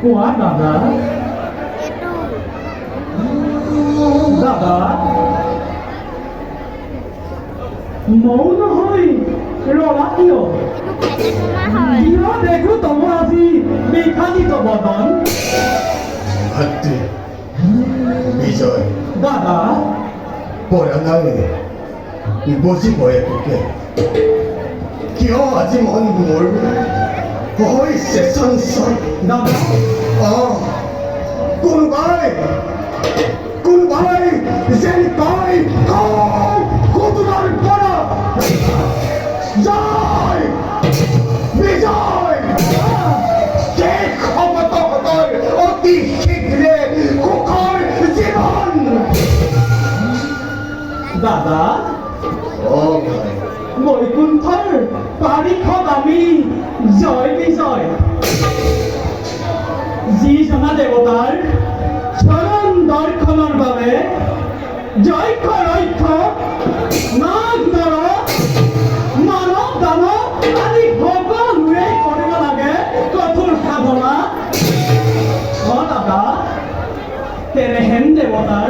Kuat দাদা দাদা মৌ নহয় ৰলা কিয় কিয় দেখো তোমাৰ আজি বিখানিত বদন ভাতৃ বিজয় দাদা পৰা নাই বুজিব একোকে কিয় আজি মন মোৰ হৈছে চঞ্চল দাদা কোনোবাই যেন তই কতুলৰ পৰা জয় বিজয় শেষ সমতহঁতৰ অতি শীঘ্ৰে সুখৰ জীৱন দাদা ভাই বৈকুণ্ঠৰ পাৰিষদ আমি জয় বিজয় যি জনা দেৱতাৰ চৰণ দৰ্শনৰ বাবে যক্ষ ৰক্ষ নাগ নৰ মানৱ দানৱ আদি সকলোৱে কৰিব লাগে কঠোৰ সাধনা দাদা তেনেহেন দেৱতাৰ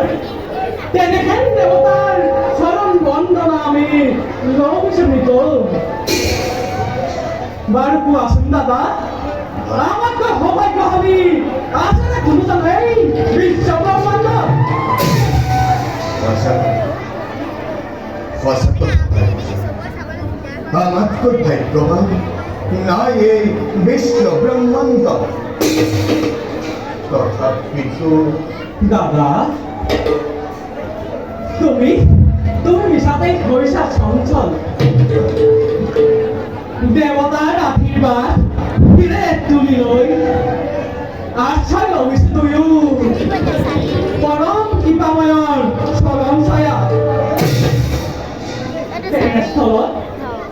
চৰণ বন্দনা আমি লওঁ বিচৰিত বাৰু কোৱাচোন দাদা আমাতকৈ সৌভাগ্যশালী আছেনে কোনোজন এই বিশ্ব ব্ৰহ্মাণ্ড আমাতকৈ ভাগ্যৱান নাই এই বিশ্ব ব্ৰহ্মাণ্ড তথাপিতো দাদা তুমি মিছাতেই হৈছা চঞ্চল দেৱতাৰ আশীৰ্বাদ ফিৰে তুলি লৈ আশ্ৰয় লবিছো তুমিও পৰম কৃপাময়ৰ চৰণ ছায়া তেনেস্থলত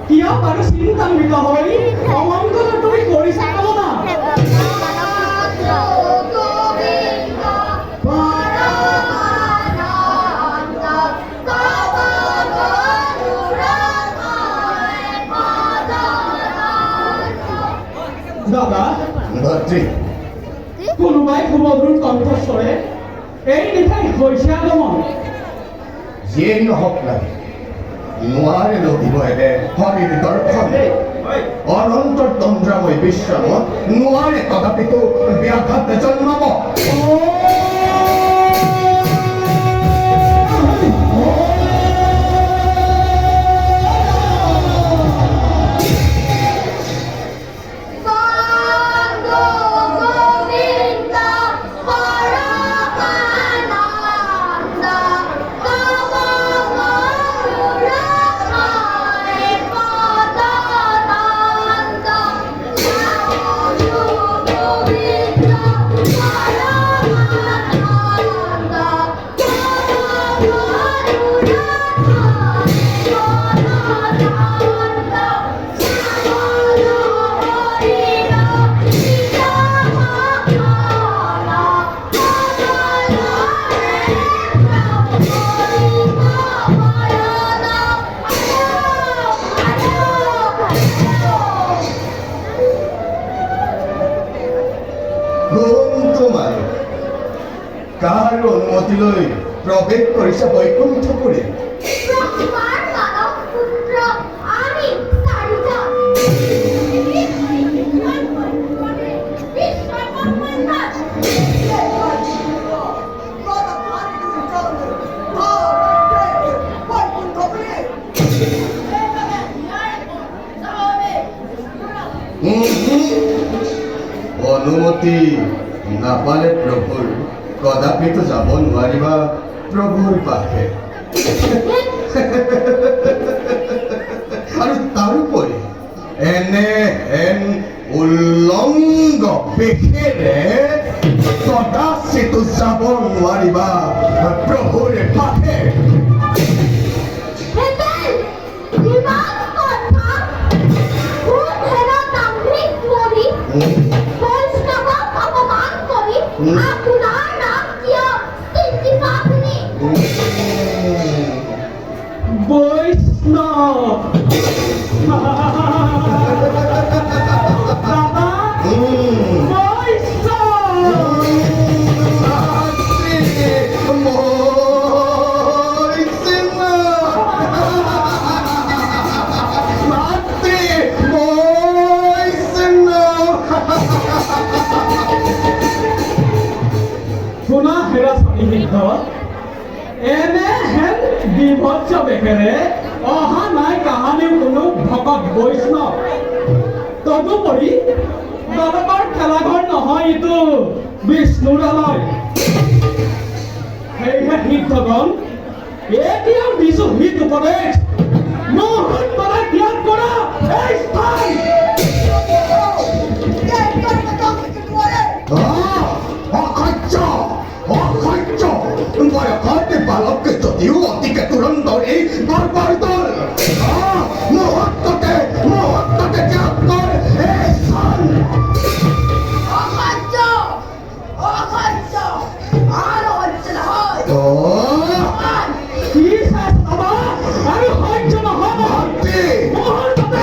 কিয় বাৰু চিন্তান্বিত হৈ অমংগল তুমি কৰিছা কামনা দাদা ভাতৃ কোনোবাই সুমধুৰ কণ্ঠস্বৰে এই নিশাই হৈছে আগমন যিয়েই নহওক লাগে নোৱাৰে লভিব এনে হৰিৰ দৰ্শন অনন্তৰ তন্দ্ৰাময় বিশ্ৰামত নোৱাৰে তথাপিতো ব্যাঘাত জন্মাব অনুমতি লৈ প্ৰৱেশ কৰিছে বৈকুণ্ঠপুৰী। ব্ৰহ্মাৰ মানৱ পুত্ৰ আমি চাৰিজন। বিশ্বব্ৰহ্মাণ্ডত অনুমতি নাপালে প্ৰভুৰ কদাপিতো যাব নোৱাৰিবা প্ৰভুৰ পাশে। আৰু তাৰোপৰি এনেহেন উলংগ বেশেৰে কদাচিতো যাব নোৱাৰিবা প্ৰভুৰ পাশে। হেতেন ইমান কথা ভূত-হেৰা তান্ত্ৰিক কৰি বৈষ্ণৱক অপমান কৰি আপোনাৰ নাম কিয় চিন্তিত আপুনি? বৈষ্ণৱ দাদা শুনা হেৰা সন্নিহিত এনেহেন বিভৎস বেশেৰে অহা নাই কাহানিও কোনো ভকত বৈষ্ণৱ। তদুপৰি দলকৰ খেলাঘৰ নহয় ইটো বিষ্ণুৰালয়। সেয়েহে সিদ্ধগণ এতিয়াও দিছো হিত উপদেশ, মুহূৰ্তৰে ত্যাগ কৰা এই স্থান। বয়সতে বালককে যদিও অতিকে তুৰন্ত এই বৰ্বৰ দল মুহূৰ্ততে ত্যাগ কৰ এই স্থান। অসহ্য অসহ্য আৰ হচ্ছে না হয়। কি চাই চাবা আৰু সহ্য নহ'ব। মুহূৰ্ততে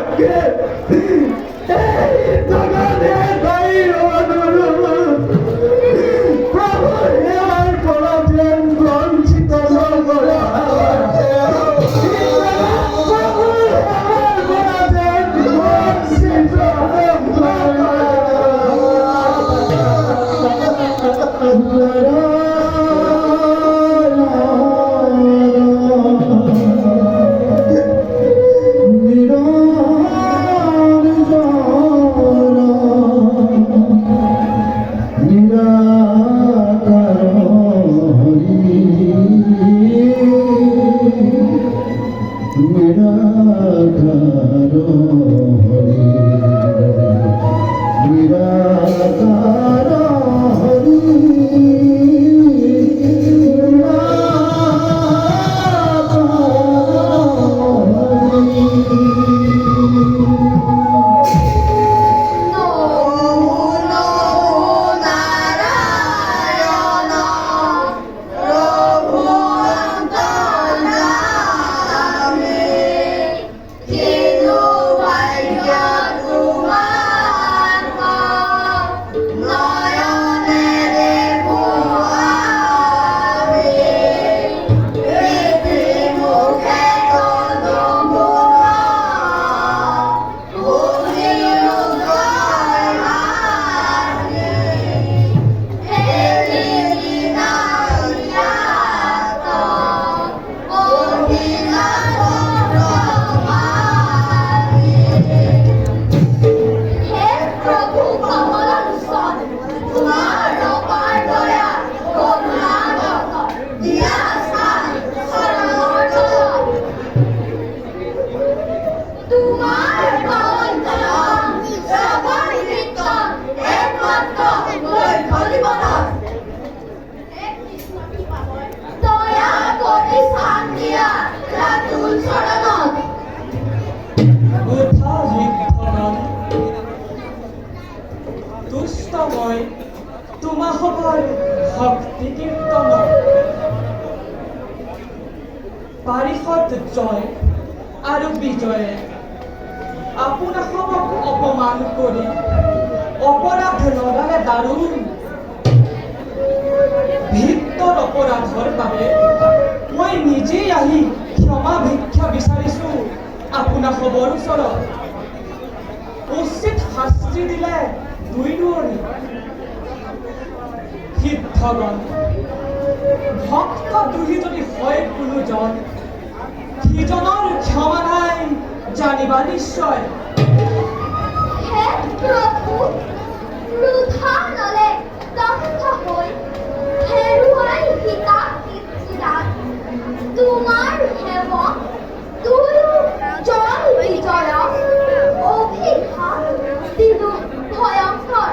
থাকে এই জগতে তাই অনুৰূপ প্ৰভু হেয়াৰ পৰা যেন বঞ্চিত নকৰা প্ৰভু হেয়াৰ পৰা যেন বঞ্চিত তুষ্টময় তোমাসকল ভক্তি কীৰ্তন পাৰিষদ জয় আৰু বিজয়ে আপোনাসকলক অপমান কৰি অপৰাধ লগালে দাৰুণ ভিতৰ অপৰাধৰ বাবে মই নিজেই আহি ক্ষমা ভিক্ষা বিচাৰিছোঁ আপোনাসকলৰ ওচৰত উচিত শাস্তি দিলে দুই দুৱনি সিদ্ধগণ ভক্ত দুহি যদি হয় কোনোজন সিজনৰ ক্ষমা নাই জানিবা নিশ্চয় হে প্ৰভু ক্ৰোধা নলে দগ্ধ হৈ হেৰুৱাই সীতা পিতৃদান তোমাৰ সেৱক দুয়ো জয় বিজয়ক অভিশাপ দিলো ভয়ংকৰ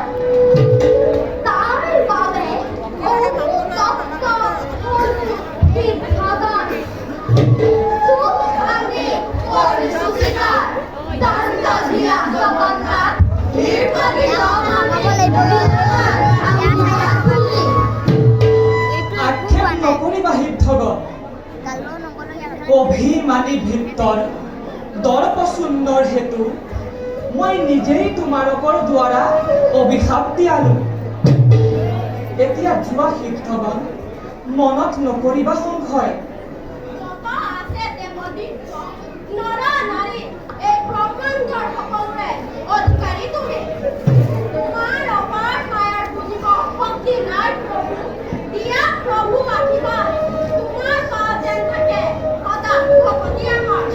তাৰ বাবে অনুতপ্ত হলো সিদ্ধগণ দুখ আনি কৰিছো স্বীকাৰ দণ্ড দিয়া জগন্নাথ নিৰ্বাণী আক্ষেপ নকৰিবা সিদ্ধগণ অভিমানী ভিতৰ দৰ্প সুন্দৰ হেতু মই নিজেই তোমালোকৰ দ্বাৰা অভিশাপ দিয়ালো এতিয়া যোৱা সিদ্ধগণ মনত নকৰিবা সংশয় যত আছে দেৱদীপ্ত নৰ নাৰী এই ব্ৰহ্মাণ্ডৰ সকলোৰে অধিকাৰী তুমি তোমাৰ অপাৰ মায়াৰ বুজিব শক্তি নাই প্ৰভু দিয়া প্ৰভু আশীৰ্বাদ তোমাৰ পা যেন থাকে সদা ভকতি আমাৰ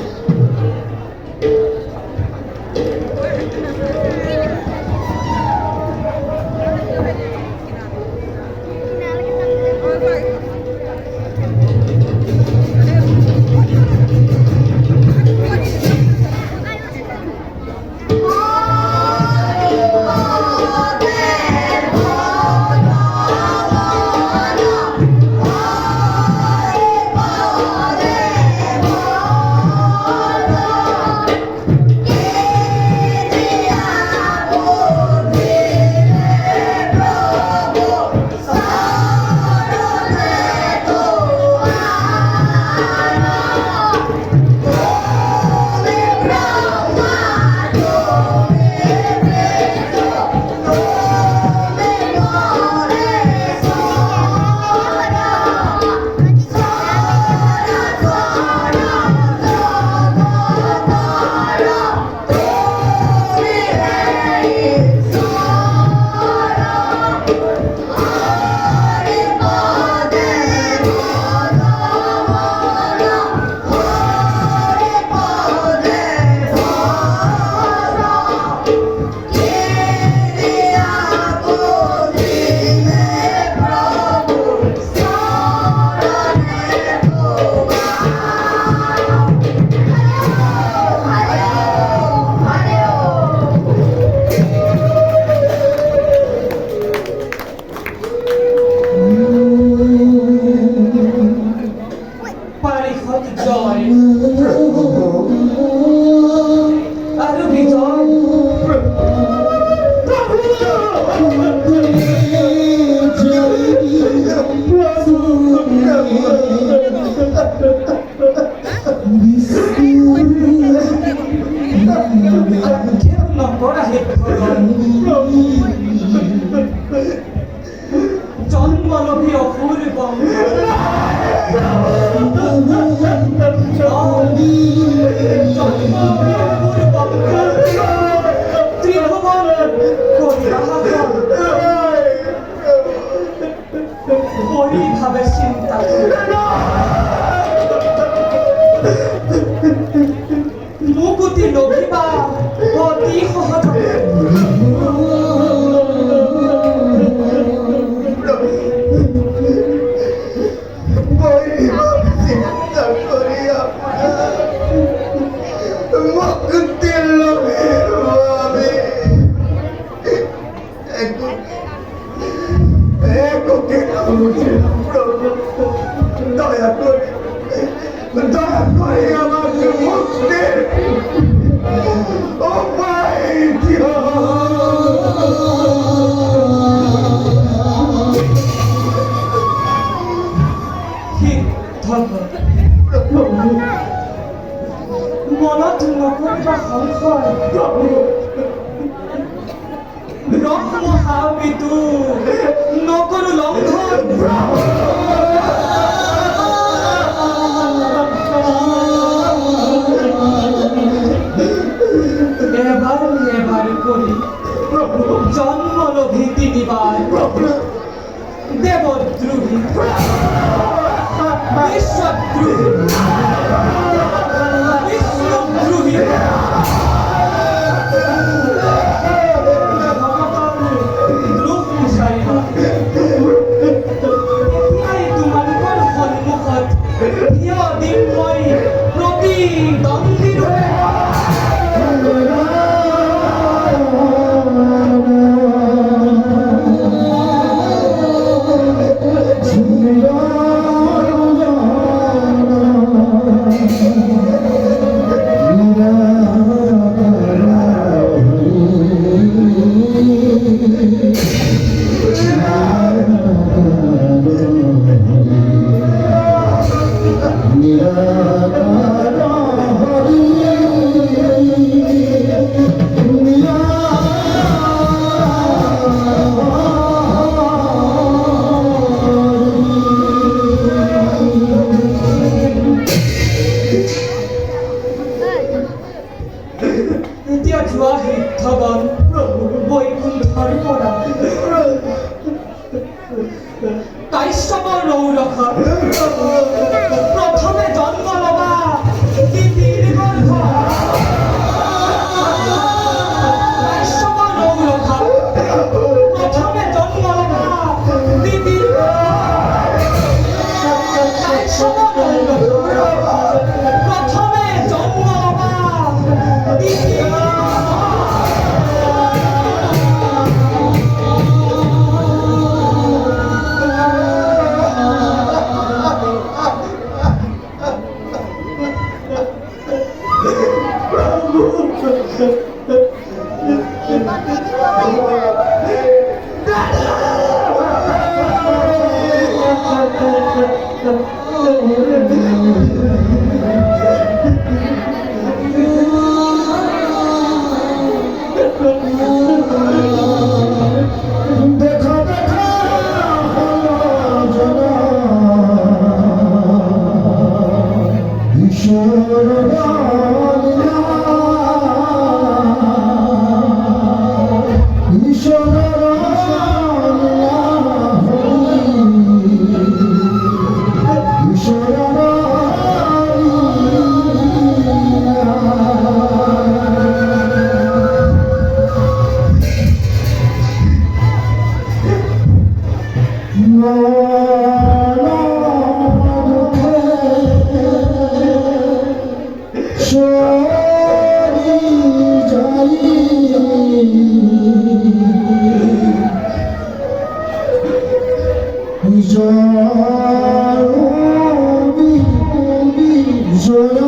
তাৰিখত জয় আৰু বিজয় নকৰাহে জন্মলভী অপূৰ্ব ত্ৰিভুৱন পৰিভাৱে চিন্তা মুকুতি লভিবা অতি সহজে মনত নকৰিবা সংশয় ৰস মহাবিতু নকৰো লংঘন এবাৰ কৰি জন্মলভী তিনিবাৰ দেৱদ্ৰোহী বিশ্বদ্ৰোহী বিষ্ণুদ্ৰোহী দ্ৰোহ বিচাৰিবা এতিয়াই তোমালোকৰ সন্মুখত থিয় দিম মই প্ৰতিদ্বন্দ্বী ৰূপে এতিয়া যোৱা সিদ্ধগণ বৈকুণ্ঠৰ পৰা কাশ্যপৰ নৌৰখত প্ৰথমে জন্ম লবা দিতিৰ গৰ্ভ কাশ্যপৰ নৌৰখত প্ৰথমে জন্ম লবা দিতিৰ কাশ্যপৰ নৌৰখত প্ৰথমে জন্ম লবা দিতিৰ Sure. Oh,